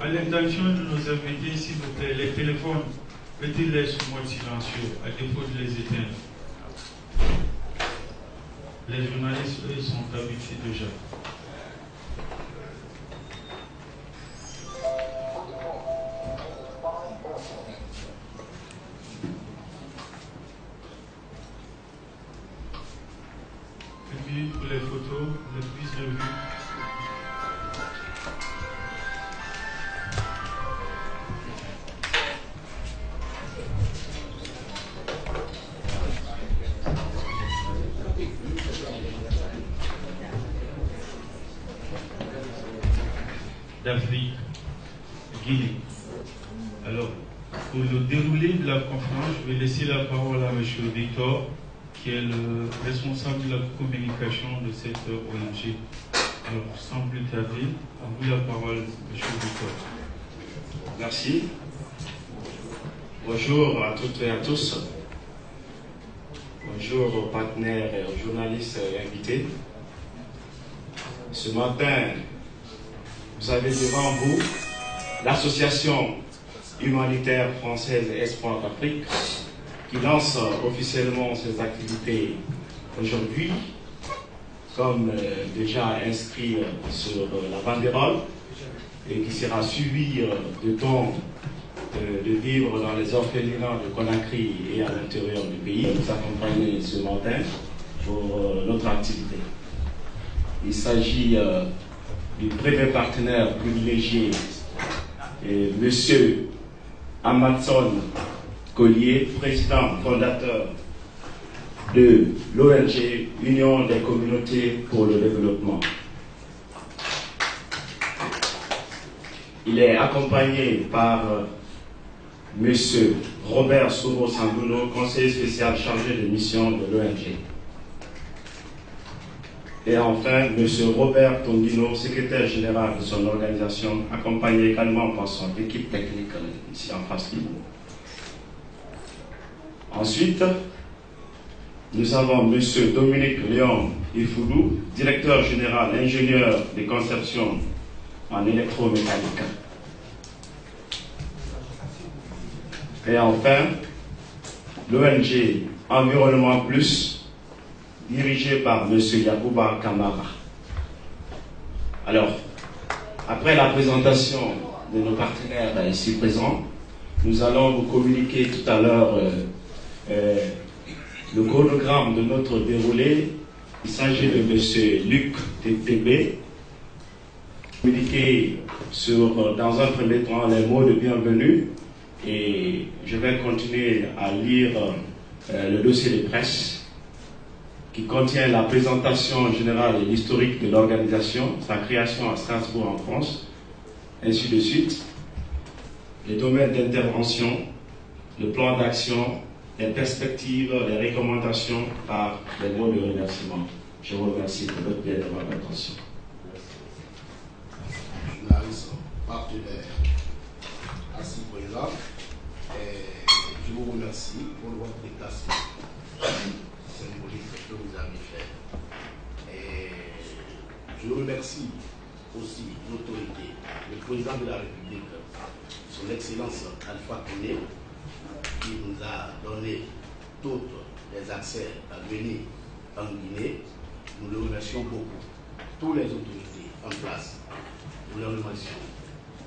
À l'intention de nos invités, s'il vous plaît, les téléphones, mettez-les sur mode silencieux, à défaut de les éteindre. Les journalistes, eux, sont habitués déjà. Et puis, pour les photos, les prises de vue. D'Afrique, Guinée. Alors, pour le déroulé de la conférence, je vais laisser la parole à M. Victor, qui est le responsable de la communication de cette ONG. Alors, sans plus tarder, à vous la parole, M. Victor. Merci. Bonjour à toutes et à tous. Bonjour aux partenaires et aux journalistes invités. Ce matin, vous avez devant vous l'association humanitaire française Espoir d'Afrique qui lance officiellement ses activités aujourd'hui, comme déjà inscrit sur la banderole, et qui sera suivi de temps de vivre dans les orphelinats de Conakry et à l'intérieur du pays, nous accompagner ce matin pour notre activité. Il s'agit du premier partenaire privilégié, M. Amatson Collier, président fondateur de l'ONG Union des communautés pour le développement. Il est accompagné par M. Robert Souro-Sanduno, conseiller spécial chargé de mission de l'ONG. Et enfin, M. Robert Tondino, secrétaire général de son organisation, accompagné également par son équipe technique ici en face de nous. Ensuite, nous avons M. Dominique Léon Ifoudou, directeur général, ingénieur de conception en électromécanique. Et enfin, l'ONG Environnement Plus, dirigé par M. Yacouba Kamara. Alors, après la présentation de nos partenaires ici présents, nous allons vous communiquer tout à l'heure le chronogramme de notre déroulé. Il s'agit de M. Luc TTB, communiquer dans un premier temps les mots de bienvenue, et je vais continuer à lire le dossier de presse qui contient la présentation générale et l'historique de l'organisation, sa création à Strasbourg en France, ainsi de suite, les domaines d'intervention, le plan d'action, les perspectives, les recommandations par les mots de remerciement. Je vous remercie pour votre bien d'avoir attention. Journaliste, partenaire, assis présent, je vous remercie pour votre déplacement symbolique que vous avez fait. Et je remercie aussi l'autorité, le président de la République, son Excellence Alpha Condé, qui nous a donné toute les accès à venir en Guinée, nous le remercions beaucoup. Tous les autorités en place, nous les remercions.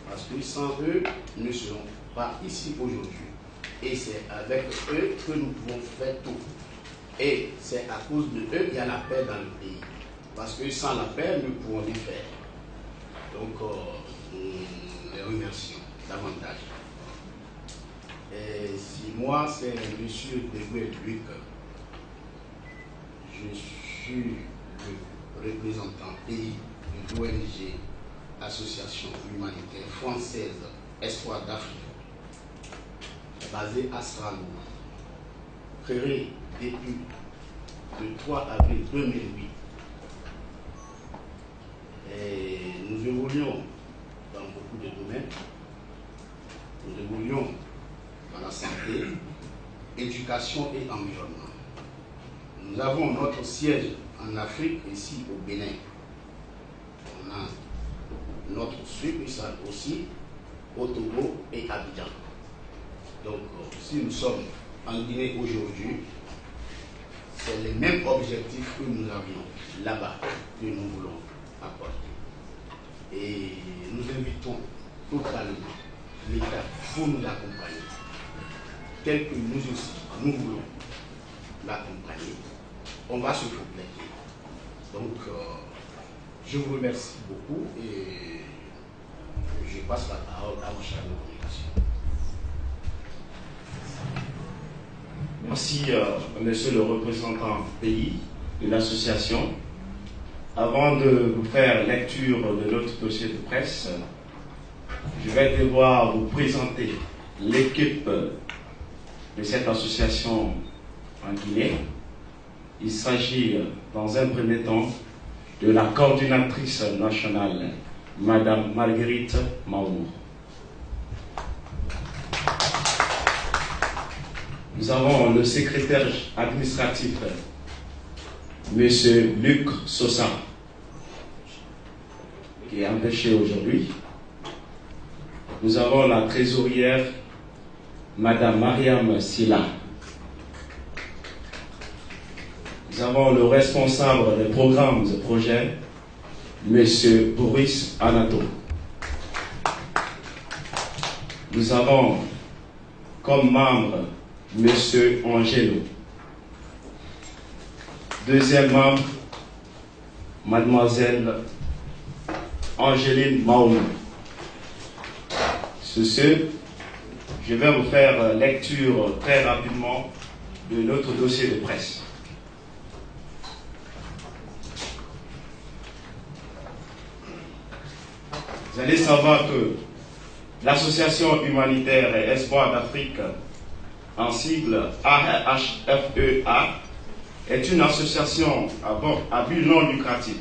Parce que sans eux, nous ne serons pas ici aujourd'hui. Et c'est avec eux que nous pouvons faire tout. Et c'est à cause de eux qu'il y a la paix dans le pays. Parce que sans la paix, nous pouvons rien faire. Donc, nous les remercions davantage. Et si moi, c'est M. Deguel Luc, je suis le représentant pays de l'ONG Association humanitaire française Espoir d'Afrique, basée à Strasbourg, créée depuis le 3 avril 2008. Et nous évoluons dans beaucoup de domaines. Nous évoluons dans la santé, éducation et environnement. Nous avons notre siège en Afrique, ici au Bénin. On a notre succursale aussi au Togo et à Abidjan. Donc, si nous sommes en Guinée aujourd'hui, c'est les mêmes objectifs que nous avions là-bas, que nous voulons apporter. Et nous invitons totalement l'État pour nous accompagner, tel que nous aussi, nous voulons l'accompagner. On va se compléter. Donc, je vous remercie beaucoup et je passe la parole à mon chargé de communication. Merci, monsieur le représentant pays de l'association. Avant de vous faire lecture de notre dossier de presse, je vais devoir vous présenter l'équipe de cette association en Guinée. Il s'agit, dans un premier temps, de la coordinatrice nationale, Madame Marguerite Maour. Nous avons le secrétaire administratif, Monsieur Luc Sosa, qui est empêché aujourd'hui. Nous avons la trésorière, Madame Mariam Silla. Nous avons le responsable des programmes et projets, Monsieur Boris Anato. Nous avons comme membre Monsieur Angelo. Deuxième membre, Mademoiselle Angéline Maoulou. Sur ce, je vais vous faire lecture très rapidement de notre dossier de presse. Vous allez savoir que l'association humanitaire Espoir d'Afrique, en sigle AHFEA, est une association à but non lucratif.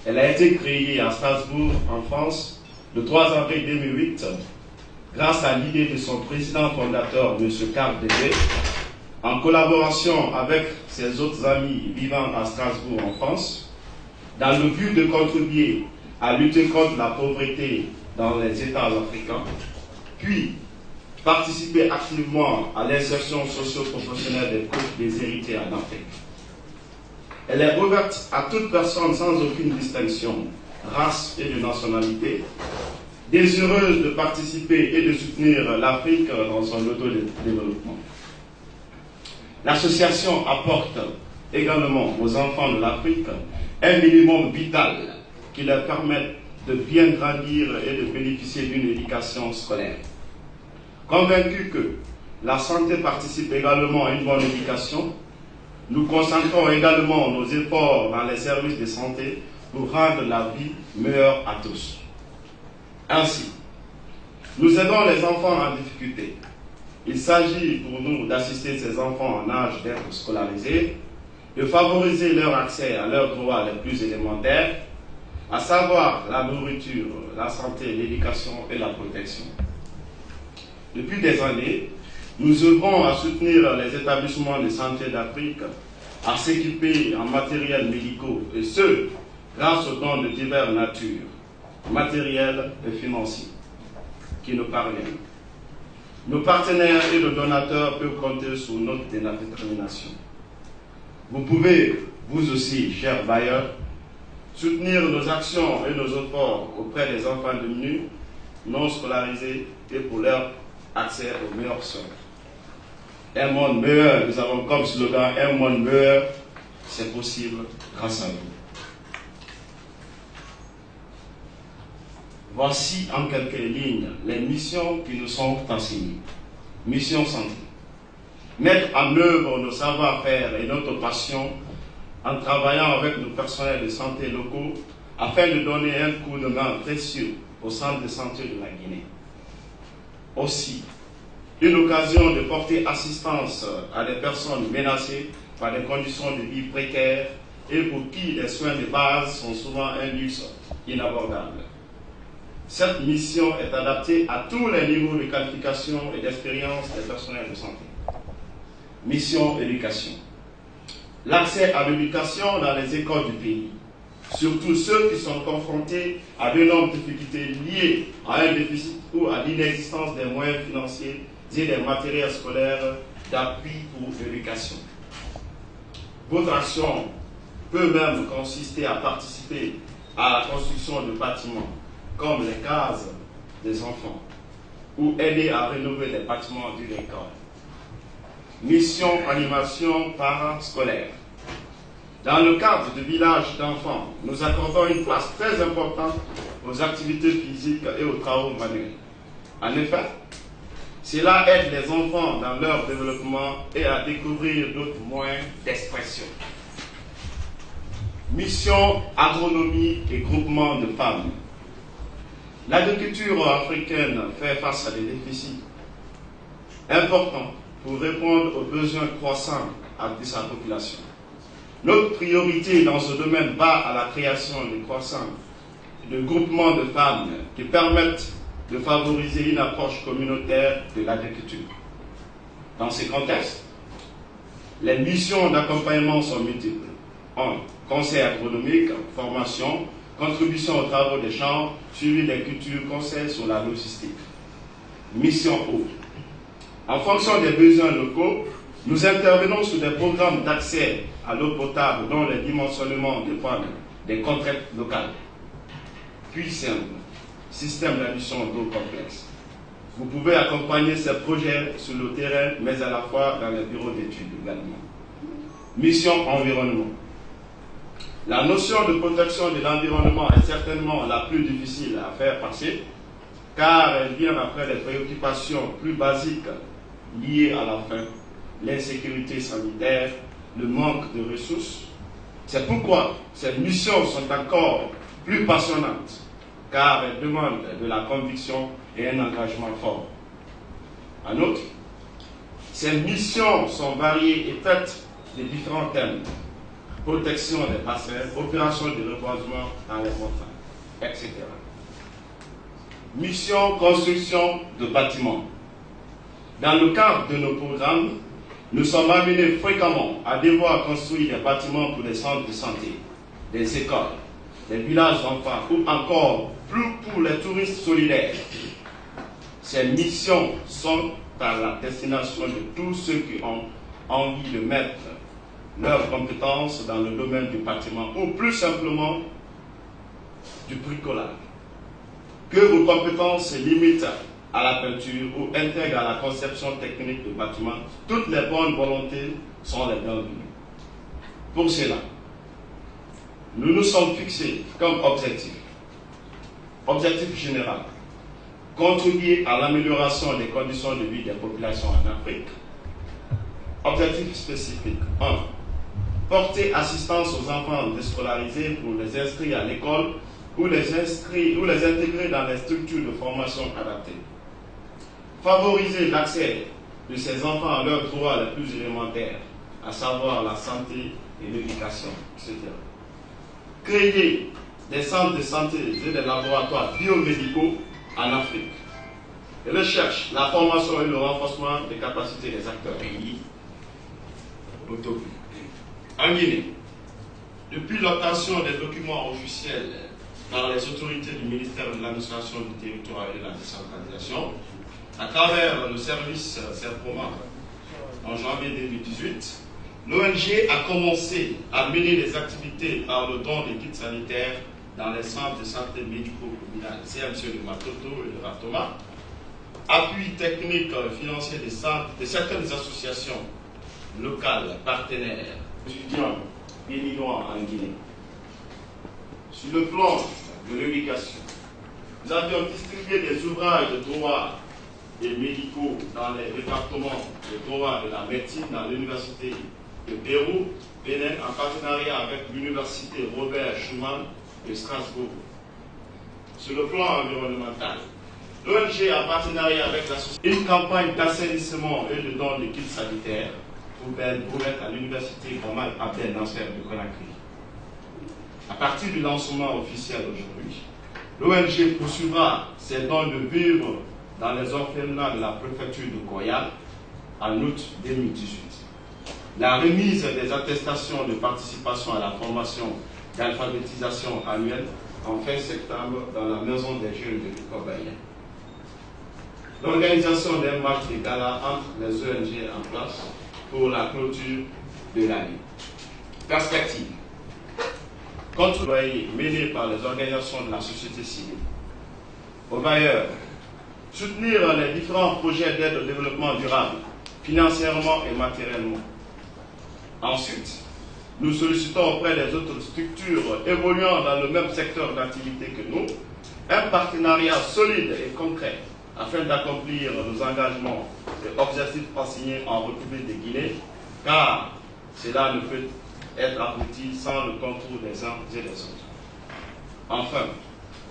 Elle a été créée à Strasbourg, en France, le 3 avril 2008, grâce à l'idée de son président fondateur, M. Karl Dede, en collaboration avec ses autres amis vivant à Strasbourg, en France, dans le but de contribuer à lutter contre la pauvreté dans les États africains, puis participer activement à l'insertion socio-professionnelle des héritiers en Afrique. Elle est ouverte à toute personne sans aucune distinction, race et de nationalité, désireuse de participer et de soutenir l'Afrique dans son autodéveloppement. L'association apporte également aux enfants de l'Afrique un minimum vital qui leur permet de bien grandir et de bénéficier d'une éducation scolaire. Convaincus que la santé participe également à une bonne éducation, nous concentrons également nos efforts dans les services de santé pour rendre la vie meilleure à tous. Ainsi, nous aidons les enfants en difficulté. Il s'agit pour nous d'assister ces enfants en âge d'être scolarisés, de favoriser leur accès à leurs droits les plus élémentaires, à savoir la nourriture, la santé, l'éducation et la protection. Depuis des années, nous œuvrons à soutenir les établissements de santé d'Afrique à s'équiper en matériel médicaux, et ce, grâce aux dons de diverses natures, matériels et financiers, qui nous parviennent. Nos partenaires et nos donateurs peuvent compter sur notre détermination. Vous pouvez, vous aussi, chers bailleurs, soutenir nos actions et nos efforts auprès des enfants démunis, non scolarisés et pour leur accès aux meilleurs soins. Un monde meilleur, nous avons comme slogan, un monde meilleur, c'est possible grâce à vous. Voici en quelques lignes les missions qui nous sont enseignées. Mission santé. Mettre en œuvre nos savoir-faire et notre passion en travaillant avec nos personnels de santé locaux afin de donner un coup de main précieux au centre de santé de la Guinée. Aussi, une occasion de porter assistance à des personnes menacées par des conditions de vie précaires et pour qui les soins de base sont souvent un luxe inabordable. Cette mission est adaptée à tous les niveaux de qualification et d'expérience des personnels de santé. Mission éducation. L'accès à l'éducation dans les écoles du pays, surtout ceux qui sont confrontés à d'énormes difficultés liées à un déficit ou à l'inexistence des moyens financiers et des matériels scolaires d'appui pour l'éducation. Votre action peut même consister à participer à la construction de bâtiments, comme les cases des enfants, ou aider à rénover les bâtiments d'une école. Mission animation parascolaire. Dans le cadre du village d'enfants, nous accordons une place très importante aux activités physiques et aux travaux manuels. En effet, cela aide les enfants dans leur développement et à découvrir d'autres moyens d'expression. Mission agronomie et groupement de femmes. L'agriculture africaine fait face à des déficits importants pour répondre aux besoins croissants de sa population. Notre priorité dans ce domaine va à la création de croissants de groupements de femmes qui permettent de favoriser une approche communautaire de l'agriculture. Dans ces contextes, les missions d'accompagnement sont multiples. 1. Conseil agronomique, formation, contribution aux travaux des champs, suivi des cultures, conseil sur la logistique. Mission eau. En fonction des besoins locaux, nous intervenons sur des programmes d'accès à l'eau potable dont les dimensionnements dépendent des contraintes locales. Puis simple, système d'adduction d'eau complexe. Vous pouvez accompagner ces projets sur le terrain, mais à la fois dans les bureaux d'études également. Mission environnement. La notion de protection de l'environnement est certainement la plus difficile à faire passer, car elle vient après les préoccupations plus basiques liées à la faim, l'insécurité sanitaire, le manque de ressources. C'est pourquoi ces missions sont encore plus passionnantes, car elles demandent de la conviction et un engagement fort. En outre, ces missions sont variées et faites de différents thèmes: protection des bassins, opération de reboisement dans les montagnes, etc. Mission construction de bâtiments. Dans le cadre de nos programmes, nous sommes amenés fréquemment à devoir construire des bâtiments pour des centres de santé, des écoles, des villages d'enfants ou encore plus pour les touristes solidaires. Ces missions sont à la destination de tous ceux qui ont envie de mettre leurs compétences dans le domaine du bâtiment ou plus simplement du bricolage. Que vos compétences se limitent à la peinture ou intègrent à la conception technique de bâtiments, toutes les bonnes volontés sont les bienvenues. Pour cela, nous nous sommes fixés comme objectif général, contribuer à l'amélioration des conditions de vie des populations en Afrique. Objectif spécifique 1. Porter assistance aux enfants déscolarisés pour les inscrire à l'école ou les intégrer dans les structures de formation adaptées. Favoriser l'accès de ces enfants à leurs droits les plus élémentaires, à savoir la santé et l'éducation, etc. Créer des centres de santé et des laboratoires biomédicaux en Afrique. Et recherche, la formation et le renforcement des capacités des acteurs pays. En Guinée, depuis l'obtention des documents officiels par les autorités du ministère de l'administration du territoire et de la décentralisation, À travers le service Serpoma, en janvier 2018, l'ONG a commencé à mener des activités par le don des kits sanitaires dans les centres de santé médico-communal CMC de Matoto et de Ratoma, appui technique financier de certaines associations locales partenaires, étudiants béninois en Guinée. Sur le plan de l'éducation, nous avions distribué des ouvrages de droit et médicaux dans les départements de droit et de la médecine dans l'université de Pérou, Bénin, en partenariat avec l'université Robert Schuman de Strasbourg. Sur le plan environnemental, l'ONG a partenariat avec une campagne d'assainissement et de don de kits sanitaires pour permettre à l'université Gamal Abdel Nasser de Conakry. À partir du lancement officiel aujourd'hui, l'ONG poursuivra ses dons de vivres dans les orphelinats de la préfecture de Goyal en août 2018. La remise des attestations de participation à la formation d'alphabétisation annuelle en fin septembre dans la maison des jeunes de Cobaye. L'organisation d'un match de gala entre les ONG en place pour la clôture de l'année. Perspective. Contre-travail mené par les organisations de la société civile. Aux bailleurs, soutenir les différents projets d'aide au développement durable, financièrement et matériellement. Ensuite, nous sollicitons auprès des autres structures évoluant dans le même secteur d'activité que nous, un partenariat solide et concret afin d'accomplir nos engagements et objectifs assignés en République de Guinée, car cela ne peut être abouti sans le concours des uns et des autres. Enfin,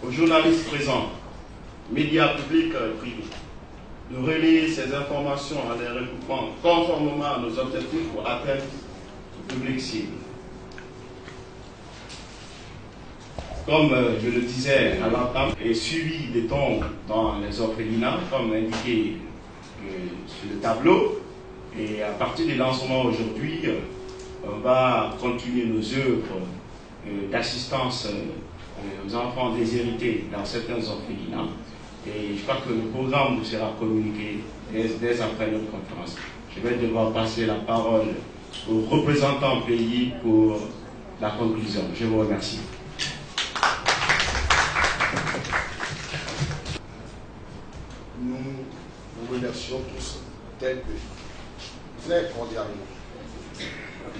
aux journalistes présents, médias publics et privés, de relayer ces informations en les recoupant conformément à nos objectifs pour atteindre le public cible. Comme je le disais à l'entame, et suivi des dons dans les orphelinats, comme indiqué sur le tableau, et à partir du lancement aujourd'hui, on va continuer nos œuvres d'assistance aux enfants déshérités dans certains orphelinats. Et je crois que le programme nous sera communiqué dès après notre conférence. Je vais devoir passer la parole aux représentants pays pour la conclusion. Je vous remercie. Nous vous remercions tous très cordialement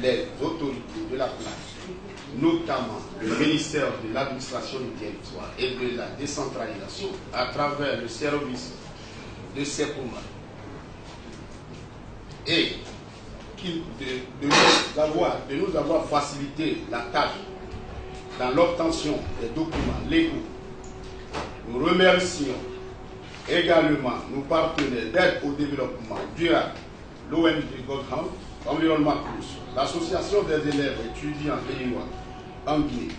les autorités de la place, notamment le ministère de l'administration du territoire et de la décentralisation à travers le service de Serpoma, et de nous avoir facilité la tâche dans l'obtention des documents légaux. Nous remercions également nos partenaires d'aide au développement durable, l'ONG Godham, Environnement Plus, l'Association des élèves étudiants béninois en Guinée,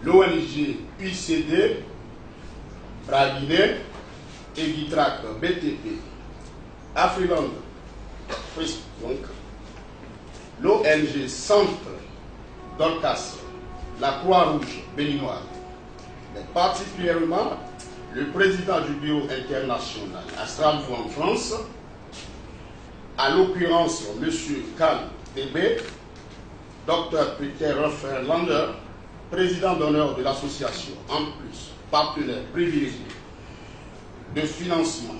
l'ONG UCD, Braguiné et Guitrac BTP, Afriland Facebook, l'ONG Centre Dorcas, la Croix-Rouge béninoise, mais particulièrement le président du bureau international à Strasbourg en France, à l'occurrence M. Karl Debe, Dr Peter Rofferlander, président d'honneur de l'association, en plus partenaire privilégié de financement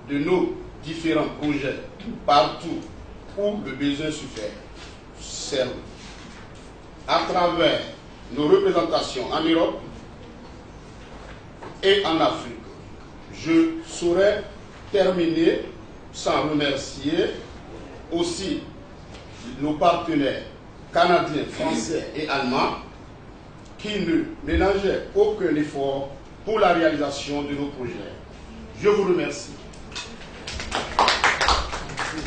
de nos différents projets partout où le besoin suffit, à travers nos représentations en Europe et en Afrique. Je saurais terminer sans remercier aussi nos partenaires canadiens, français et allemands qui ne ménageaient aucun effort pour la réalisation de nos projets. Je vous remercie.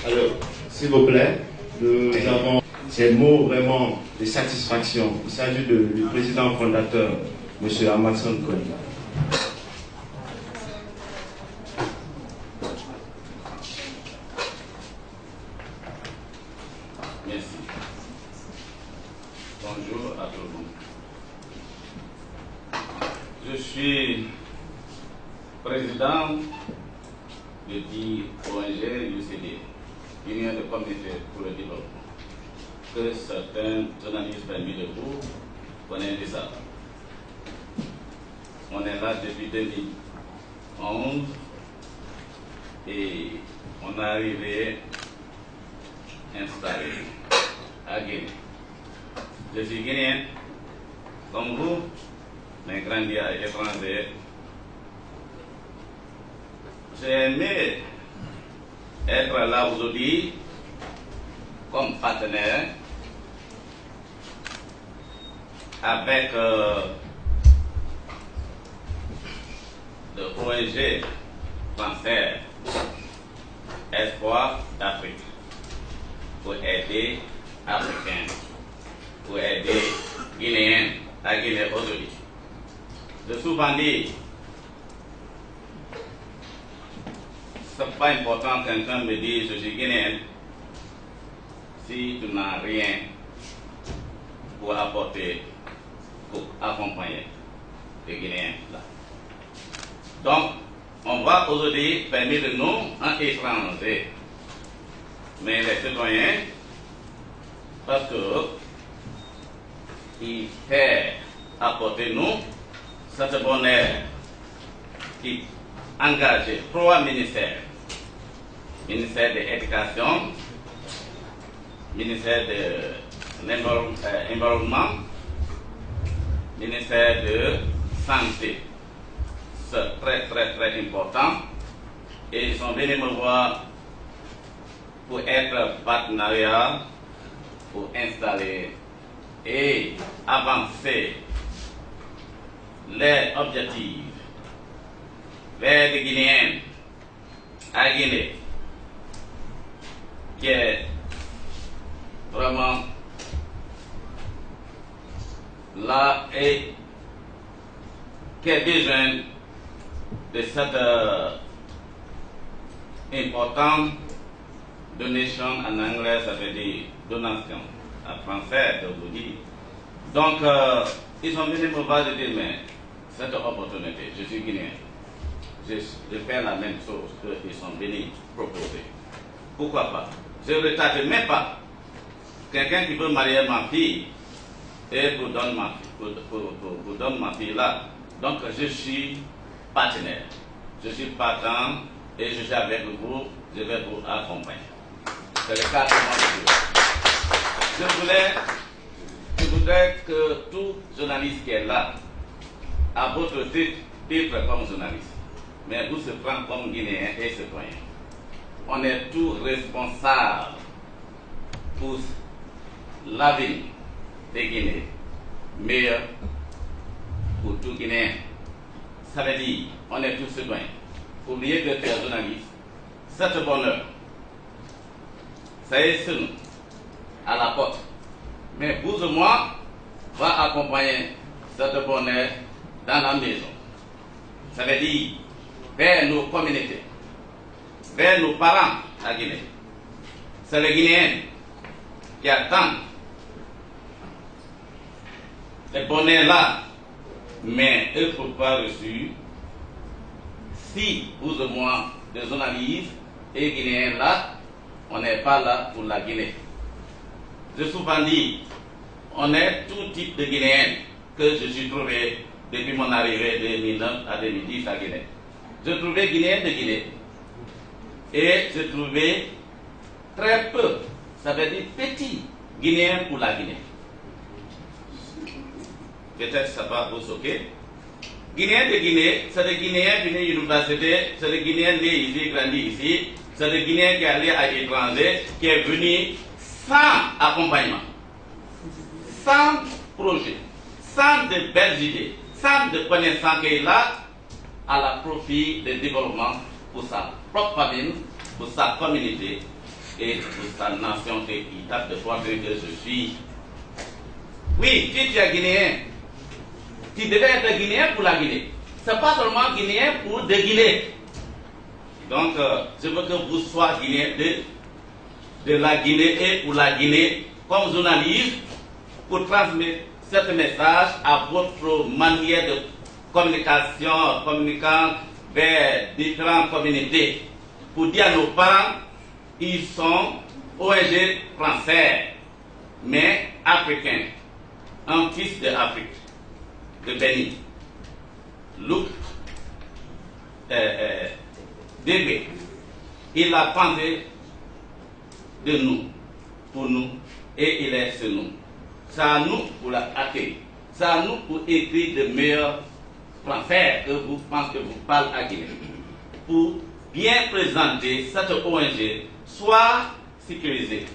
Alors, s'il vous plaît, nous avons ces mots vraiment de satisfaction. Il s'agit du président fondateur, M. Amadson Kony. Merci. Bonjour à tout le monde. Je suis suis président de ONG UCD, Union de communauté pour le développement, que certains journalistes parmi de vous connaissent déjà. On est là depuis 2011 et on est arrivé installé à Guinée. Je suis guinéen, comme vous, mais grandi à l'étranger. J'ai aimé être là aujourd'hui comme partenaire avec le ONG français Espoir d'Afrique pour aider Africains, pour aider Guinéens à Guinée aujourd'hui. Je souvent dit, c'est pas important que quelqu'un me dise je suis guinéen si tu n'as rien pour apporter, pour accompagner les Guinéens là. Donc, on voit aujourd'hui parmi de nous un étranger, mais les citoyens, parce que il fait apporter nous cette bonheur qui engage 3 ministères. Ministère de l'Éducation, ministère de l'Environnement, ministère de Santé. C'est très très important. Et ils sont venus me voir pour être partenariat, pour installer et avancer les objectifs vers les Guinéens à Guinée, qui est vraiment là et qui a besoin de cette importante donation. En anglais, ça veut dire donation. En français, je vous dis. Donc, ils sont venus me voir et dire, mais cette opportunité, je suis guinéen. Je fais la même chose qu'ils sont venus proposer. Pourquoi pas? Je ne retarde même pas. Quelqu'un qui veut marier ma fille et pour donner ma fille là. Donc je suis partenaire. Je suis partant et je suis avec vous. Je vais vous accompagner. C'est le cas de moi. Je voudrais que tout journaliste qui est là, à votre titre comme journaliste, mais vous se prendre comme Guinéen et citoyen. On est tous responsables pour l'avenir des Guinéens, meilleur pour tout Guinéen. Ça veut dire, on est tous citoyens. Oubliez que tu es journaliste. Cette bonheur, ça est sur nous, à la porte. Mais vous et moi, va accompagner cette bonheur dans la maison. Ça veut dire, vers nos communautés, vers nos parents à Guinée. C'est les Guinéens qui attendent le bonheur là, mais eux ne sont pas reçus. Si vous et moi, des journalistes et Guinéens là, on n'est pas là pour la Guinée. Je souvent dis, on est tout type de Guinéens que je suis trouvé depuis mon arrivée de 2009 à 2010 à Guinée. Je trouvais Guinéens de Guinée et je trouvais très peu, ça veut dire petit, Guinéens pour la Guinée. Peut-être ça va vous choquer. Guinéens de Guinée, c'est des Guinéens venus à l'université, c'est des Guinéens nés ici, grandis ici, c'est des Guinéens qui allaient à l'étranger, qui est venu sans accompagnement, sans projet, sans de belles idées, sans de connaissances qu'il a à la profit du développement pour sa propre famille, pour sa communauté et pour sa nation qui tape de pointer que je suis. Oui, si tu es Guinéen, tu devais être Guinéen pour la Guinée. Ce n'est pas seulement Guinéen pour des Guinées. Donc, je veux que vous soyez Guinéen de la Guinée et pour la Guinée comme journaliste pour transmettre ce message à votre manière communiquant vers différentes communautés pour dire à nos parents, ils sont ONG français, mais africains, un fils de Afrique, de Bénin. Luc Débé, il a pensé de nous, pour nous, et il est sur nous. C'est à nous pour l'accueillir. C'est à nous pour écrire de meilleurs français que vous pensez que vous parlez à Guinée. Pour bien présenter cette ONG, soit sécurisée.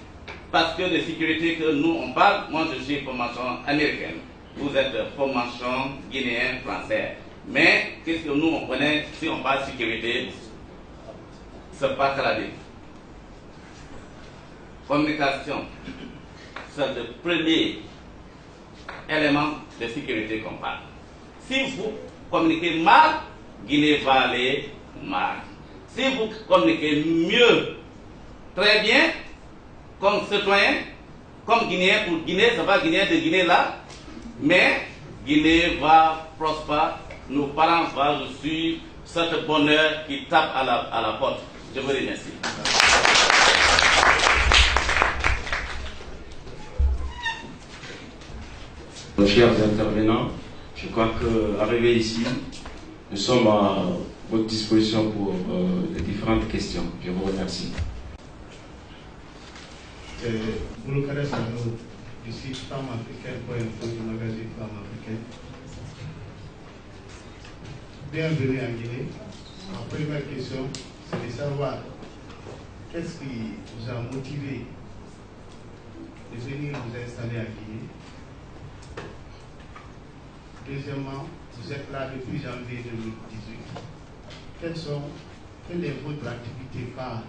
Parce que de sécurité que nous on parle, moi je suis formation américaine. Vous êtes formation guinéenne, française. Mais qu'est-ce que nous on connaît si on parle de sécurité? C'est pas clair. Communication, c'est le premier élément de sécurité qu'on parle. Si vous communiquez mal, Guinée va aller mal. Si vous communiquez mieux, très bien, comme citoyen, comme Guinéen, pour Guinée, ça va Guinéen de Guinée là, mais Guinée va prospérer, nos parents vont suivre cet bonheur qui tape à la porte. Je vous remercie. Chers intervenants, je crois qu'arrivés ici, nous sommes à votre disposition pour les différentes questions. Je vous remercie. Bouloukare Sano, du site Femme Africaine, du magazine Femme Africaine. Bienvenue en Guinée. Ma première question, c'est de savoir qu'est-ce qui vous a motivé de venir vous installer à Guinée. Deuxièmement, vous êtes là depuis janvier 2018. Quelle est votre activité phare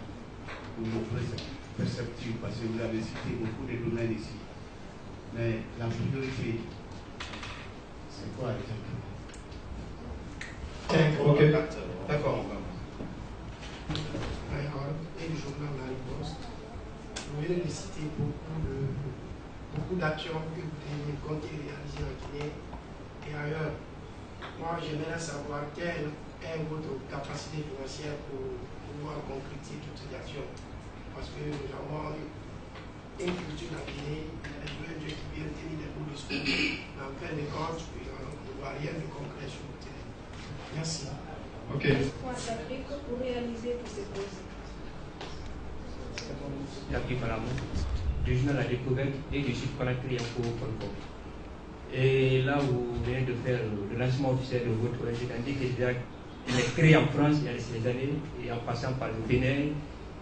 ou vos perspectives? Parce que vous avez cité beaucoup de domaines ici. Mais la priorité, c'est quoi exactement? Ok, d'accord. Et le journal La Riposte, vous venez de citer beaucoup d'actions que vous comptez réaliser en Guinée et ailleurs. Moi, j'aimerais savoir quelle est votre capacité financière pour pouvoir concrétiser toutes ces actions. Parce que nous avons une culture en Guinée, les ONG qui viennent tenir des beaux discours, mais en fin de compte, il ne voit rien de concret sur le terrain. Merci. Ok. D'Afrique pour réaliser tous ces projets. L'Afrique à l'amour, du journal La Découverte et du site Conakry Info. Et là où vous venez de faire le lancement officiel de votre ONG, tandis qu'il est créé en France il y a ces années, et en passant par le Bénin.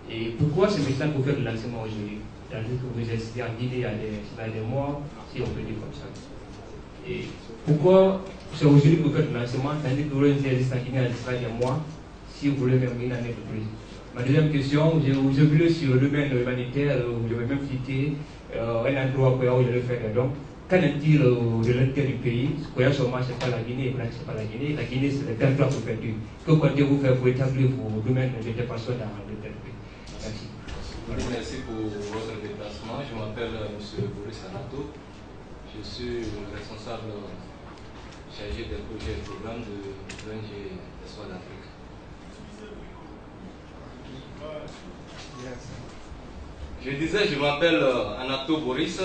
Et pourquoi ce message pour faire le lancement aujourd'hui? Tandis que vous êtes en Guinée il y a des mois, si on peut dire comme ça. Et pourquoi c'est aujourd'hui que vous faites le lancement, tandis que vous existe en Guinée il y a des mois, si vous voulez même une année de plus? Ma deuxième question, vous avez vu sur le domaine humanitaire, vous avez même cité un endroit où vous allez faire des dons. Qu'en est-il de l'intérêt du pays? Ce n'est pas la Guinée, c'est pas la Guinée. La Guinée, c'est le territoire perdu. Que comptez-vous faire pour établir vos domaines de dépassement dans le territoire? Merci. Merci pour votre déplacement. Je m'appelle M. Boris Anato. Je suis le responsable chargé des projets et programmes de l'ONG Espoir d'Afrique. Je disais, je m'appelle Anato Boris.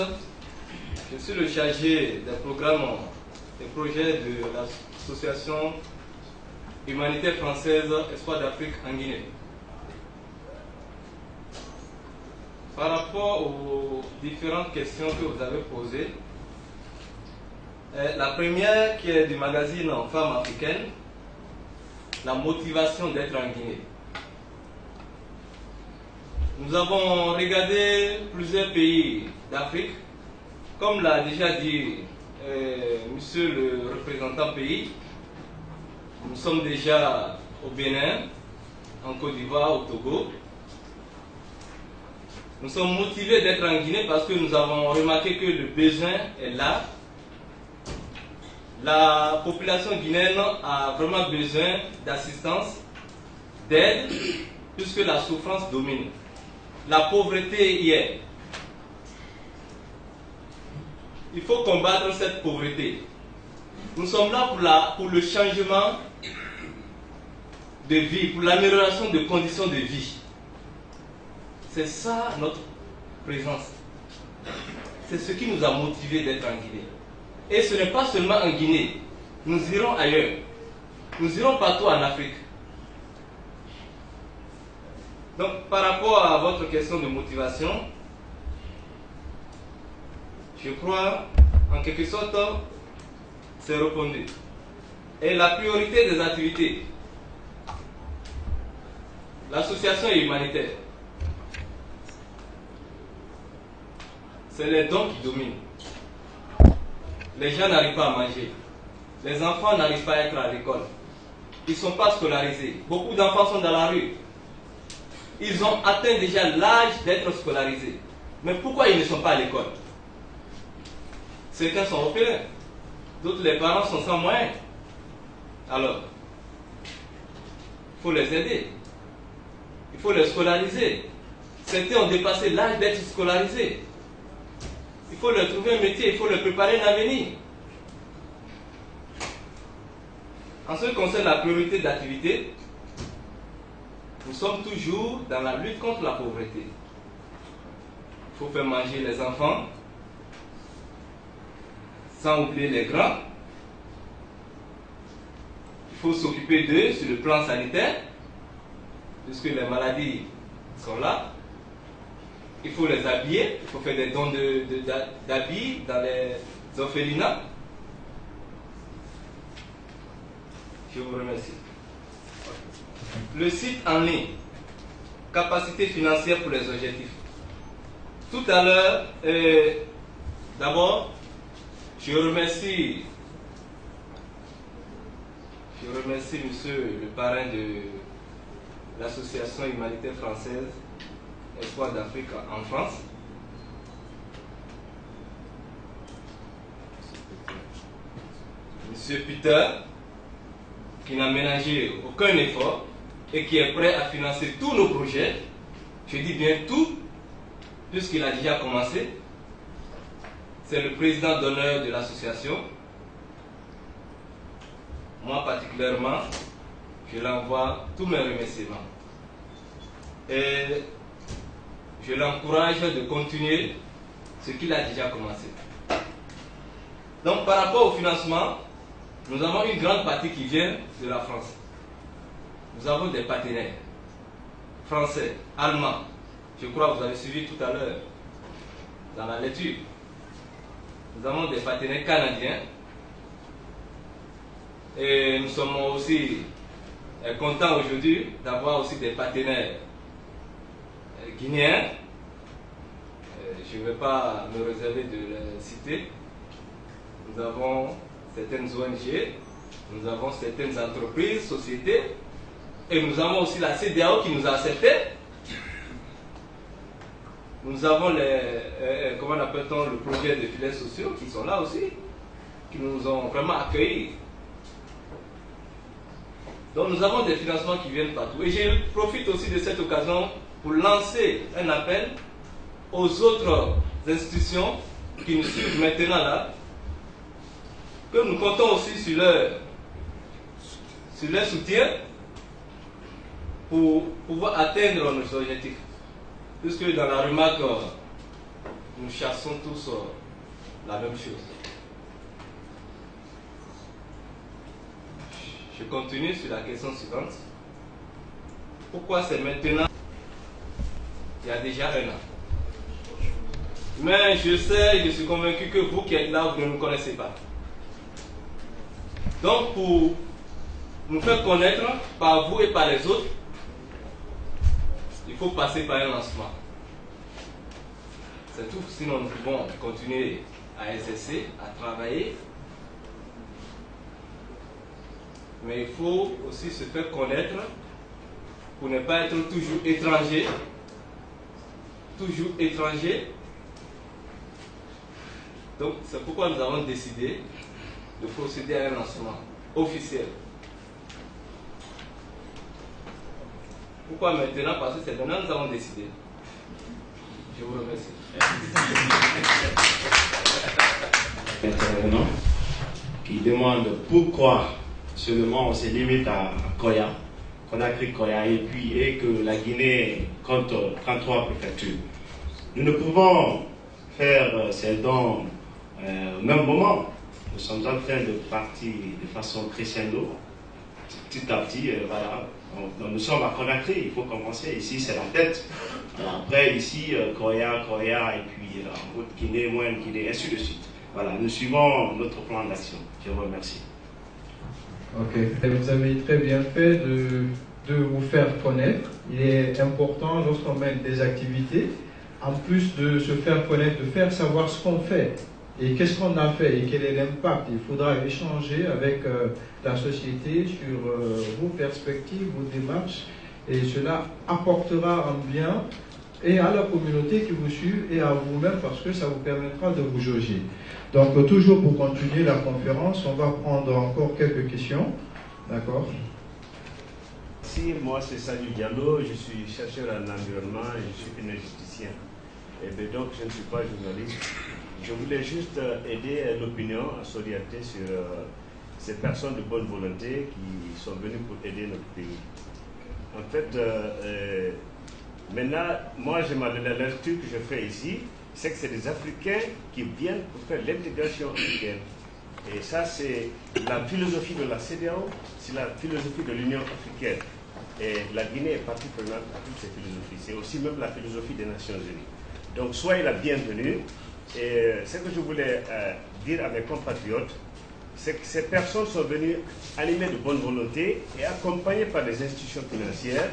Je suis le chargé des programmes et projets de l'association humanitaire française Espoir d'Afrique en Guinée. Par rapport aux différentes questions que vous avez posées, la première qui est du magazine Femmes Africaines, la motivation d'être en Guinée. Nous avons regardé plusieurs pays d'Afrique, comme l'a déjà dit monsieur le représentant pays. Nous sommes déjà au Bénin, en Côte d'Ivoire, au Togo. Nous sommes motivés d'être en Guinée parce que nous avons remarqué que le besoin est là. La population guinéenne a vraiment besoin d'assistance, d'aide, puisque la souffrance domine. La pauvreté y est. Il faut combattre cette pauvreté. Nous sommes là pour le changement de vie, pour l'amélioration de conditions de vie. C'est ça notre présence. C'est ce qui nous a motivés d'être en Guinée. Et ce n'est pas seulement en Guinée. Nous irons ailleurs. Nous irons partout en Afrique. Donc, par rapport à votre question de motivation, je crois, en quelque sorte, c'est répondu. Et la priorité des activités, l'association humanitaire, c'est les dons qui dominent. Les gens n'arrivent pas à manger. Les enfants n'arrivent pas à être à l'école. Ils ne sont pas scolarisés. Beaucoup d'enfants sont dans la rue. Ils ont atteint déjà l'âge d'être scolarisés. Mais pourquoi ils ne sont pas à l'école? Certains sont orphelins. D'autres, les parents sont sans moyens. Alors, il faut les aider. Il faut les scolariser. Certains ont dépassé l'âge d'être scolarisés. Il faut leur trouver un métier, il faut leur préparer un avenir. En ce qui concerne la priorité d'activité, nous sommes toujours dans la lutte contre la pauvreté. Il faut faire manger les enfants, sans oublier les grands. Il faut s'occuper d'eux sur le plan sanitaire, puisque les maladies sont là. Il faut les habiller, il faut faire des dons d'habits dans les orphelinats. Je vous remercie. Le site en ligne, capacité financière pour les objectifs. Tout à l'heure, d'abord, je remercie monsieur le parrain de l'association humanitaire française Espoir d'Afrique en France. Monsieur Peter, qui n'a ménagé aucun effort et qui est prêt à financer tous nos projets. Je dis bien tout, puisqu'il a déjà commencé. C'est le président d'honneur de l'association. Moi particulièrement, je l'envoie tous mes remerciements. Et je l'encourage de continuer ce qu'il a déjà commencé. Donc par rapport au financement, nous avons une grande partie qui vient de la France. Nous avons des partenaires français, allemands. Je crois que vous avez suivi tout à l'heure dans la lecture. Nous avons des partenaires canadiens. Et nous sommes aussi contents aujourd'hui d'avoir aussi des partenaires guinéens. Je ne vais pas me réserver de les citer. Nous avons certaines ONG, nous avons certaines entreprises, sociétés, et nous avons aussi la CEDEAO qui nous a acceptés. Nous avons comment appelle-t-on, le projet de filets sociaux qui sont là aussi, qui nous ont vraiment accueillis. Donc nous avons des financements qui viennent partout. Et je profite aussi de cette occasion pour lancer un appel aux autres institutions qui nous suivent maintenant là, que nous comptons aussi sur leur soutien pour pouvoir atteindre nos objectifs. Puisque dans la remarque, nous chassons tous la même chose. Je continue sur la question suivante. Pourquoi c'est maintenant? Il y a déjà un an. Mais je sais, je suis convaincu que vous qui êtes là, vous ne nous connaissez pas. Donc pour nous faire connaître par vous et par les autres, il faut passer par un lancement. C'est tout, sinon nous pouvons continuer à exercer, à travailler. Mais il faut aussi se faire connaître pour ne pas être toujours étranger. Toujours étranger. Donc c'est pourquoi nous avons décidé de procéder à un lancement officiel. Pourquoi maintenant? Parce que c'est maintenant que nous avons décidé. Je vous remercie. Intervenant qui demande pourquoi seulement on se limite à Koya, Conakry, Koya, et que la Guinée compte 33 préfectures. Nous ne pouvons faire ces dons au même moment. Nous sommes en train de partir de façon crescendo, petit à petit, voilà. Donc, nous sommes à Conakry, il faut commencer. Ici, c'est la tête. Après, ici, Koya, et puis en Haute-Guinée, Moyenne Guinée, ainsi de suite. Voilà, nous suivons notre plan d'action. Je vous remercie. Ok, vous avez très bien fait de vous faire connaître. Il est important, lorsqu'on mène des activités, en plus de se faire connaître, de faire savoir ce qu'on fait et qu'est-ce qu'on a fait et quel est l'impact. Il faudra échanger avec la société sur vos perspectives, vos démarches, et cela apportera un bien et à la communauté qui vous suit et à vous-même, parce que ça vous permettra de vous jauger. Donc toujours pour continuer la conférence, on va prendre encore quelques questions. D'accord? Si, moi c'est Sadi Diallo, je suis chercheur en environnement et je suis énergéticien. Et bien donc je ne suis pas journaliste. Je voulais juste aider l'opinion à s'orienter sur ces personnes de bonne volonté qui sont venues pour aider notre pays. En fait, maintenant, moi la lecture que je fais ici, c'est que c'est des Africains qui viennent pour faire l'intégration africaine. Et ça, c'est la philosophie de la CEDEAO, c'est la philosophie de l'Union africaine. Et la Guinée est partie prenante à toutes ces philosophies. C'est aussi même la philosophie des Nations Unies. Donc, soyez la bienvenue. Et ce que je voulais dire à mes compatriotes, c'est que ces personnes sont venues animées de bonne volonté et accompagnées par des institutions financières.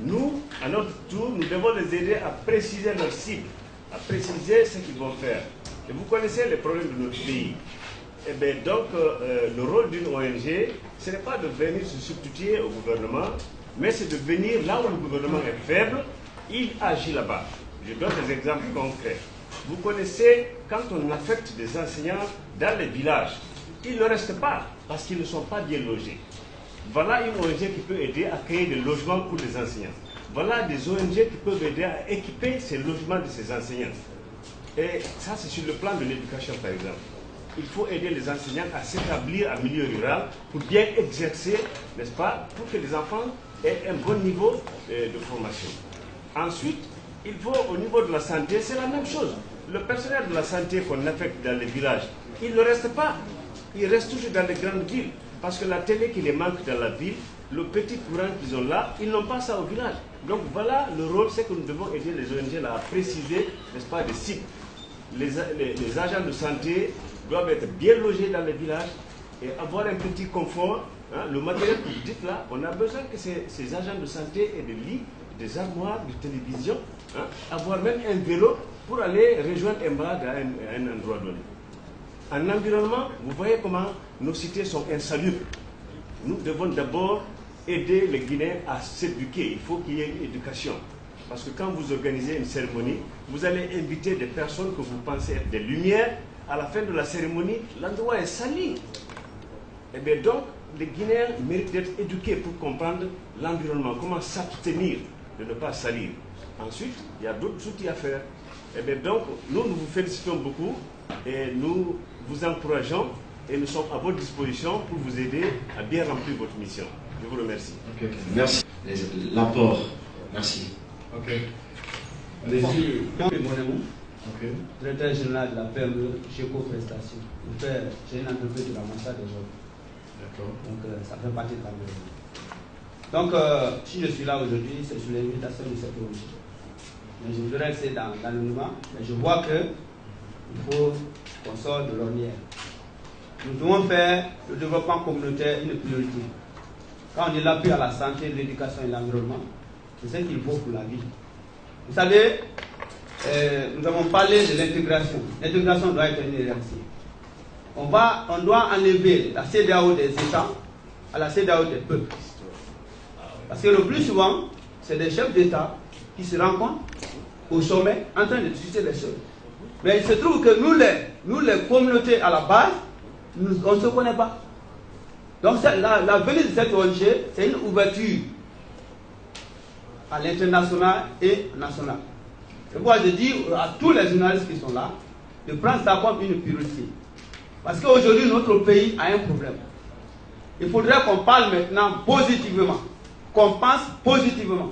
Nous, à notre tour, nous devons les aider à préciser leur cible, à préciser ce qu'ils vont faire. Et vous connaissez les problèmes de notre pays. Et bien donc, le rôle d'une ONG, ce n'est pas de venir se substituer au gouvernement, mais c'est de venir là où le gouvernement est faible, il agit là-bas. Je donne des exemples concrets. Vous connaissez, quand on affecte des enseignants dans les villages, ils ne restent pas parce qu'ils ne sont pas bien logés. Voilà une ONG qui peut aider à créer des logements pour les enseignants. Voilà des ONG qui peuvent aider à équiper ces logements de ces enseignants. Et ça, c'est sur le plan de l'éducation, par exemple. Il faut aider les enseignants à s'établir en milieu rural pour bien exercer, n'est-ce pas, pour que les enfants aient un bon niveau de formation. Ensuite, il faut, au niveau de la santé, c'est la même chose. Le personnel de la santé qu'on affecte dans les villages, il ne reste pas. Il reste toujours dans les grandes villes. Parce que la télé qui les manque dans la ville, le petit courant qu'ils ont là, ils n'ont pas ça au village. Donc voilà le rôle, c'est que nous devons aider les ONG là à préciser, n'est-ce pas, des sites. Les agents de santé doivent être bien logés dans les villages et avoir un petit confort. Hein. Le matériel que vous dites là, on a besoin que ces agents de santé aient des lits, des armoires, des télévisions, hein, avoir même un vélo pour aller rejoindre un malade à un endroit donné. En environnement, vous voyez comment nos cités sont insalubres. Nous devons d'abord aider les Guinéens à s'éduquer. Il faut qu'il y ait une éducation. Parce que quand vous organisez une cérémonie, vous allez inviter des personnes que vous pensez être des lumières. À la fin de la cérémonie, l'endroit est sali. Et bien donc, les Guinéens méritent d'être éduqués pour comprendre l'environnement, comment s'abstenir de ne pas salir. Ensuite, il y a d'autres outils à faire. Et bien donc, nous vous félicitons beaucoup et nous vous encourageons et nous sommes à votre disposition pour vous aider à bien remplir votre mission. Je vous remercie. Okay. Merci. L'apport. Merci. Ok. Allez-y. Directeur général de la PME, Géco-Prestation. J'ai une entreprise de la Massa des autres. D'accord. Donc ça fait partie de l'environnement. Donc si je suis là aujourd'hui, c'est sur l'invitation de cette ONG. Mais je voudrais rester dans l'anonymat. Mais je vois qu'il faut qu'on sorte de l'ornière. Nous devons faire le développement communautaire une priorité. Quand on dit l'appui à la santé, l'éducation et l'environnement, c'est ce qu'il faut pour la vie. Vous savez, nous avons parlé de l'intégration. L'intégration doit être une réalité. On doit enlever la CEDEAO des États à la CEDEAO des peuples. Parce que le plus souvent, c'est des chefs d'État qui se rencontrent au sommet en train de discuter les choses. Mais il se trouve que nous les communautés à la base, on ne se connaît pas. Donc la venue de cette ONG, c'est une ouverture à l'international et national. C'est pourquoi je dis à tous les journalistes qui sont là de prendre ça comme une priorité. Parce qu'aujourd'hui, notre pays a un problème. Il faudrait qu'on parle maintenant positivement, qu'on pense positivement.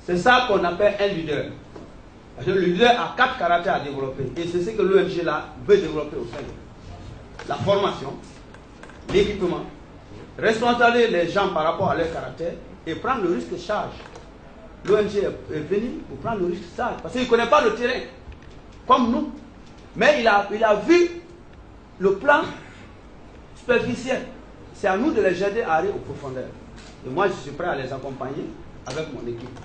C'est ça qu'on appelle un leader. Parce que le leader a 4 caractères à développer. Et c'est ce que l'ONG là veut développer au sein de la formation, l'équipement, responsabiliser les gens par rapport à leur caractère et prendre le risque de charge. L'ONG est venue pour prendre le risque de charge. Parce qu'il ne connaît pas le terrain, comme nous. Mais il a vu le plan superficiel. C'est à nous de les aider à aller aux profondeurs. Et moi, je suis prêt à les accompagner avec mon équipe.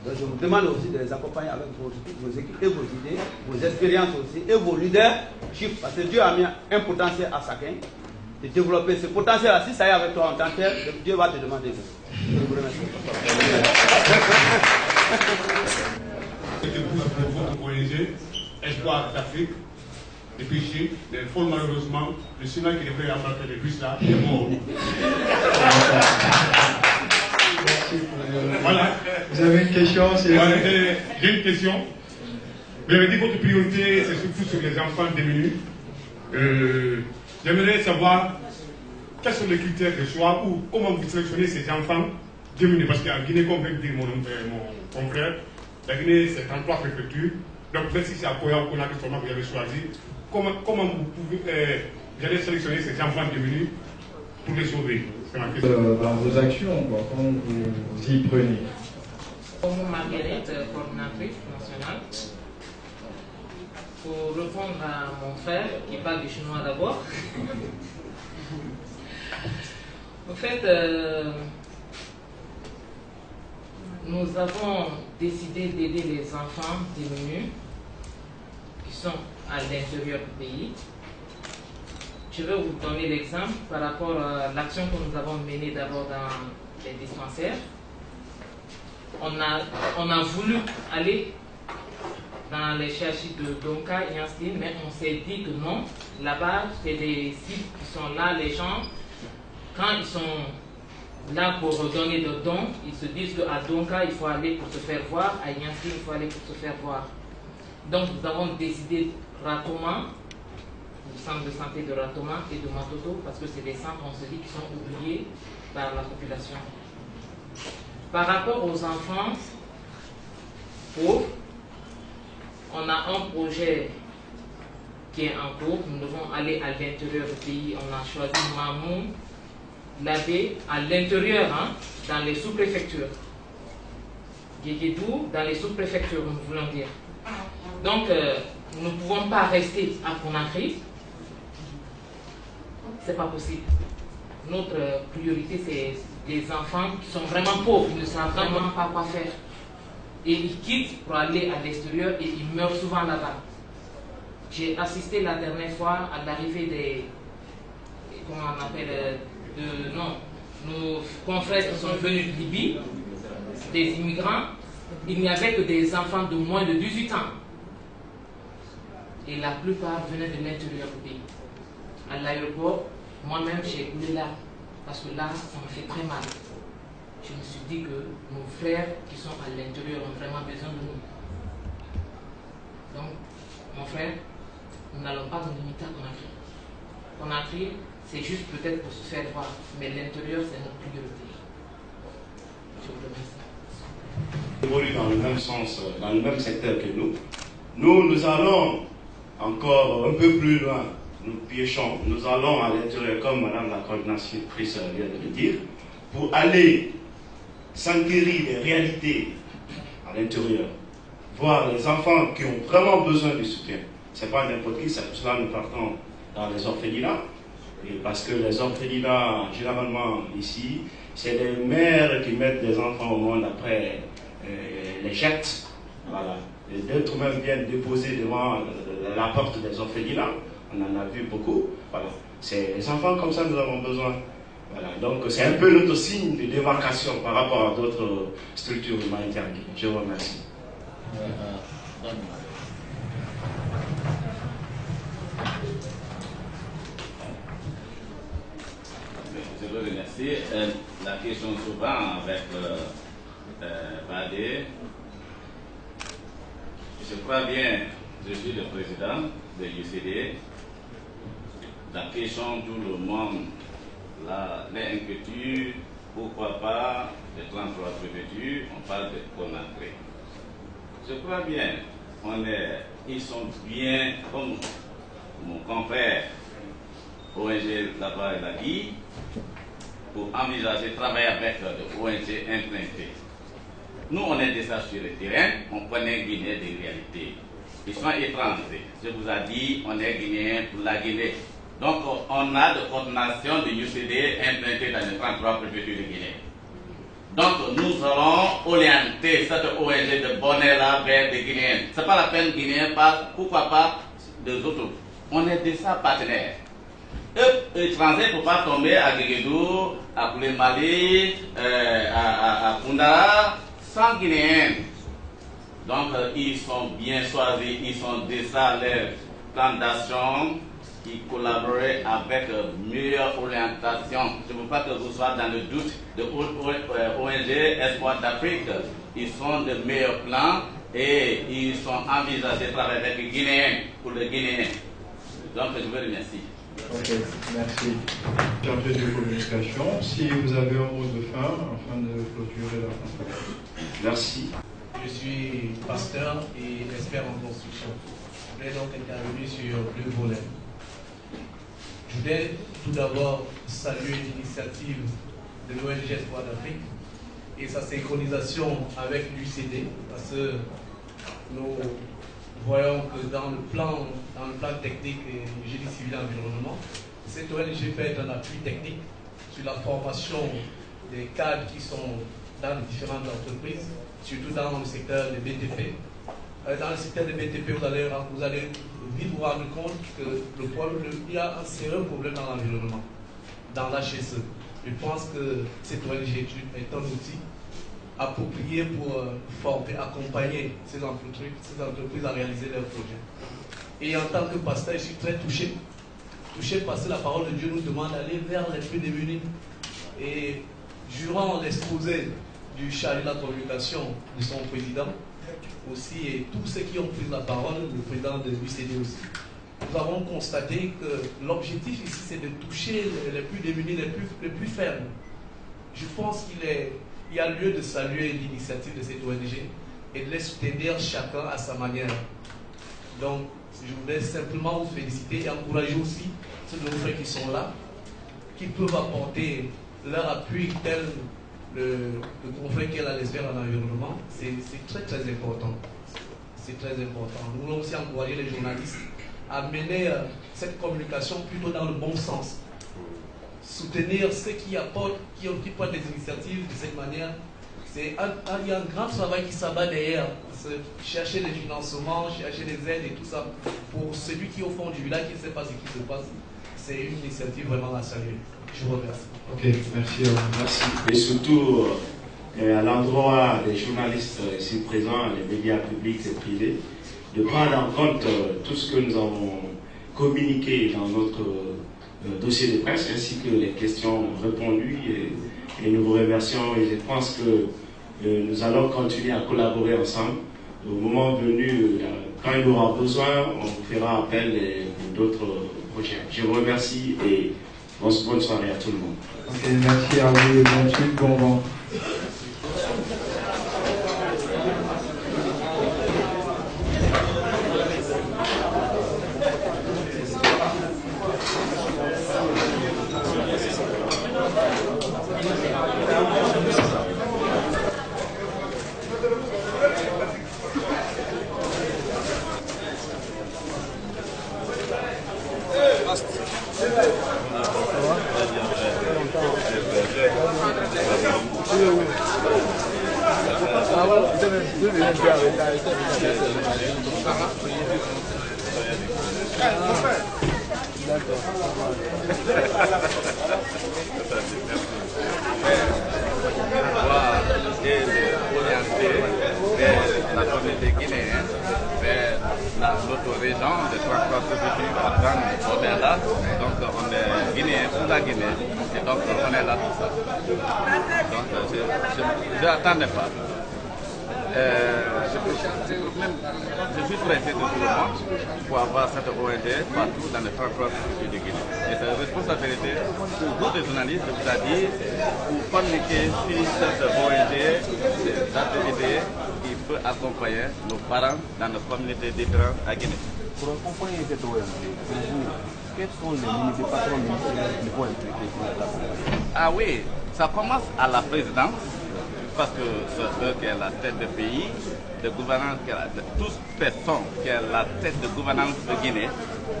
Donc, je vous demande aussi de les accompagner avec vos équipes et vos idées, vos expériences aussi, et vos leaderships. Parce que Dieu a mis un potentiel à chacun de développer ce potentiel-là. Si ça y est avec toi en tant que tel, Dieu va te demander. Je vous remercie. C'était pour votre ONG, Espoir d'Afrique, des péchés, mais fort malheureusement, le signal qui devrait avoir fait le bus là est mort. Voilà. Vous avez une question? Voilà, j'ai une question. Vous avez dit que votre priorité, c'est surtout sur les enfants démunis. J'aimerais savoir quels sont les critères de choix ou comment vous sélectionnez ces enfants démunis. Parce qu'en Guinée, comme vient de dire mon confrère, la Guinée, c'est 33 préfectures. Donc, même si c'est à Koya ou Konakri seulement que vous avez choisi, comment vous pouvez vous allez sélectionner ces enfants démunis pour les sauver? C'est ma question. Dans vos actions, quoi, comment vous y prenez? Marguerite, coordinatrice nationale. Pour répondre à mon frère qui parle du chinois d'abord. En fait, nous avons décidé d'aider les enfants démunis qui sont à l'intérieur du pays. Je vais vous donner l'exemple par rapport à l'action que nous avons menée d'abord dans les dispensaires. On a voulu aller dans les CHI de Donka et Yanstin, mais on s'est dit que non, là-bas, c'est des sites qui sont là, les gens, quand ils sont là pour donner des dons, ils se disent qu'à Donka, il faut aller pour se faire voir, à Yanstin, il faut aller pour se faire voir. Donc, nous avons décidé Ratoma, le centre de santé de Ratoma et de Matoto, parce que c'est des centres, on se dit, qui sont oubliés par la population. Par rapport aux enfants pauvres, on a un projet qui est en cours. Nous devons aller à l'intérieur du pays. On a choisi Mamou, Labé, à l'intérieur, hein, dans les sous-préfectures. Guéguédou, dans les sous-préfectures, nous voulons dire. Donc, nous ne pouvons pas rester à Conakry. Ce n'est pas possible. Notre priorité, c'est les enfants qui sont vraiment pauvres, ils ne savent vraiment pas quoi faire. Et ils quittent pour aller à l'extérieur et ils meurent souvent là-bas. J'ai assisté la dernière fois à l'arrivée des... Comment on appelle nos confrères qui sont venus de Libye, des immigrants. Il n'y avait que des enfants de moins de 18 ans. Et la plupart venaient de l'intérieur du pays. À l'aéroport, moi-même j'ai coulé là. Parce que là, ça me fait très mal. Je me suis dit que nos frères qui sont à l'intérieur ont vraiment besoin de nous. Donc, mon frère, nous n'allons pas nous limiter à Conakry. Conakry, c'est juste peut-être pour se faire voir, mais l'intérieur, c'est notre priorité. Je vous remercie. Évolue dans le même sens, dans le même secteur que nous. Nous allons encore un peu plus loin. Nous piéchons, nous allons à l'intérieur, comme Madame la coordinatrice vient de le dire, pour aller s'enquérir des réalités à l'intérieur, voir les enfants qui ont vraiment besoin de soutien. Ce n'est pas n'importe qui, c'est pour cela que nous partons dans les orphelinats, et parce que les orphelinats, généralement ici, c'est les mères qui mettent des enfants au monde après les jettent. Voilà. Et d'autres même viennent déposer devant la porte des orphelinats. On en a vu beaucoup. Voilà. C'est les enfants comme ça que nous avons besoin. Voilà. Donc c'est un peu notre signe de démarcation par rapport à d'autres structures humanitaires. Je vous remercie. Je vous remercie. La question souvent avec Badé. Je crois bien, je suis le président de l'UCD. d'affichant tout le monde les inquiétudes, pourquoi pas les 33 préfectures, on parle de Conakry. Je crois bien, ils sont bien, comme mon confrère ONG là-bas l'a dit, pour envisager de travailler avec des ONG implantées. Nous, on est déjà sur le terrain, on connaît Guinée des réalités. Ils sont étrangers. Je vous ai dit, on est Guinéen pour la Guinée. Donc, on a de coordination de UCD implantée dans les 33 préfectures de Guinée. Donc, nous allons orienter cette ONG de Bonnet-là vers des Guinéens. Ce n'est pas la peine Guinéens, pourquoi pas des autres. On est déjà partenaires. Eux, étrangers, ne peuvent pas tomber à Guéguédou, à Koulemali, à Pundara, sans Guinéens. Donc, ils sont bien choisis, ils sont déjà leur plan d'action qui collaborent avec meilleure orientation. Je ne veux pas que vous soyez dans le doute de ONG Espoir d'Afrique. Ils sont de meilleurs plans et ils sont envisagés de travailler avec les Guinéens pour les Guinéens. Donc, je vous remercie. Ok, merci. Chargé de communication, si vous avez un mot de fin afin de clôturer la conférence. Merci. Je suis pasteur et expert en construction. Je voudrais donc intervenir sur deux volets. Je voudrais tout d'abord saluer l'initiative de l'ONG Espoir d'Afrique et sa synchronisation avec l'UCD, parce que nous voyons que dans le plan technique et génie civil et environnement, cette ONG fait un appui technique sur la formation des cadres qui sont dans les différentes entreprises, surtout dans le secteur des BTP. Dans le secteur des BTP, vous allez vite vous rendre compte que il y a un sérieux problème dans l'environnement, dans l'HSE. Je pense que cette ONG est un outil approprié pour former, accompagner ces entreprises à réaliser leurs projets. Et en tant que pasteur, je suis très touché parce que la parole de Dieu nous demande d'aller vers les plus démunis. Et durant l'exposé du chargé de la communication de son président aussi, et tous ceux qui ont pris la parole, le président de l'UCD aussi, nous avons constaté que l'objectif ici, c'est de toucher les plus démunis, les plus faibles. Je pense qu'il y a lieu de saluer l'initiative de cette ONG et de les soutenir chacun à sa manière. Donc, je voudrais simplement vous féliciter et encourager aussi ceux de nos frères qui sont là, qui peuvent apporter leur appui tel le conflit qu'elle a l'espère en environnement. C'est très très important. C'est très important. Nous voulons aussi encourager les journalistes à mener cette communication plutôt dans le bon sens. Soutenir ceux qui apportent, qui prennent des initiatives de cette manière. Il y a un grand travail qui s'abat derrière. Chercher les financements, chercher les aides et tout ça. Pour celui qui est au fond du village, qui ne sait pas ce qui se passe, c'est une initiative vraiment à saluer. Je vous remercie. Ok, merci. Merci. Et surtout, à l'endroit des journalistes ici présents, les médias publics et privés, de prendre en compte tout ce que nous avons communiqué dans notre dossier de presse, ainsi que les questions répondues. Et nous vous remercions et je pense que nous allons continuer à collaborer ensemble. Au moment venu, quand il aura besoin, on vous fera appel pour d'autres projets. Je vous remercie et bonne soirée à tout le monde. Ok, merci à vous et bon suite, bon vent. La communauté guinéenne vers notre région de 33 préfectures à Grand Odella. Donc on est guinéen pour la Guinée et donc on est là pour ça. Donc je n'attendais pas. Je suis pressé de tout le monde pour avoir cette ONG partout dans les 33 préfectures de Guinée. Et c'est une responsabilité pour vous, les journalistes, de vous dire, pour communiquer sur cette ONG, des activités qui peuvent accompagner nos parents dans nos communautés différentes à Guinée. Pour accompagner cette ONG, quels sont les patrons ministériels qui vont impliquer sur la campagne? Ah oui, ça commence à la présidence, parce que c'est eux qui est la tête du pays, de gouvernance, toute personne qui est la tête de gouvernance de Guinée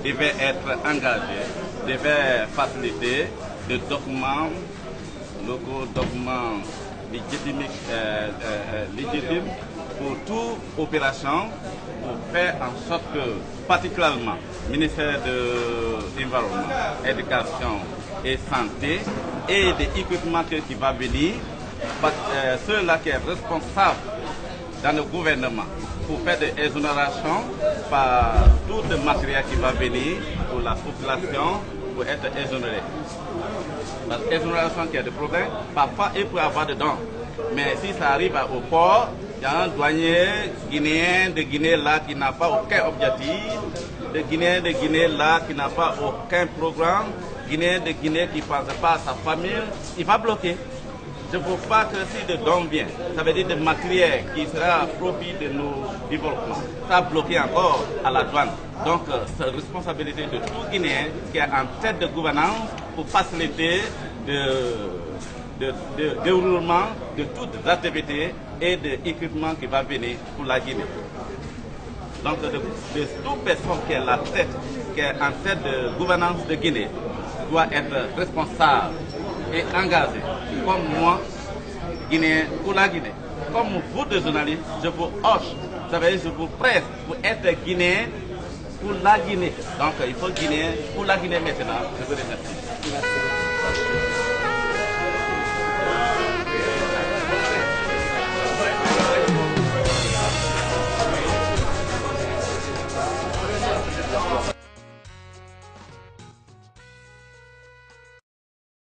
devait être engagée, devait faciliter des documents locaux, documents légitimes pour toute opération, pour faire en sorte que, particulièrement, le ministère de l'Environnement, Éducation et Santé et des équipements qui vont venir, ceux-là qui sont responsables dans le gouvernement pour faire des exonérations par tout le matériel qui va venir pour la population pour être exonéré. Parce que l'exonération qui a des problèmes, parfois il peut y avoir dedans. Mais si ça arrive au port, il y a un douanier guinéen de Guinée là qui n'a pas aucun objectif, de Guinéen de Guinée là qui n'a pas aucun programme, Guinéen de Guinée qui ne pense pas à sa famille, il va bloquer. Je ne veux pas que si de dons vient, ça veut dire de matériel qui sera profit de nos développements, ça bloqué encore à la douane. Donc c'est la responsabilité de tout Guinéen qui est en tête de gouvernance pour faciliter le déroulement de toutes les activités et de l'équipement qui va venir pour la Guinée. Donc de toute personne qui est la tête, qui est en tête de gouvernance de Guinée, doit être responsable et engagé, comme moi, Guinéen, pour la Guinée. Comme vous, deux journalistes, je vous hoche, ça veut dire je vous presse pour être Guinéen pour la Guinée. Donc il faut Guinéen pour la Guinée maintenant. Je vous remercie.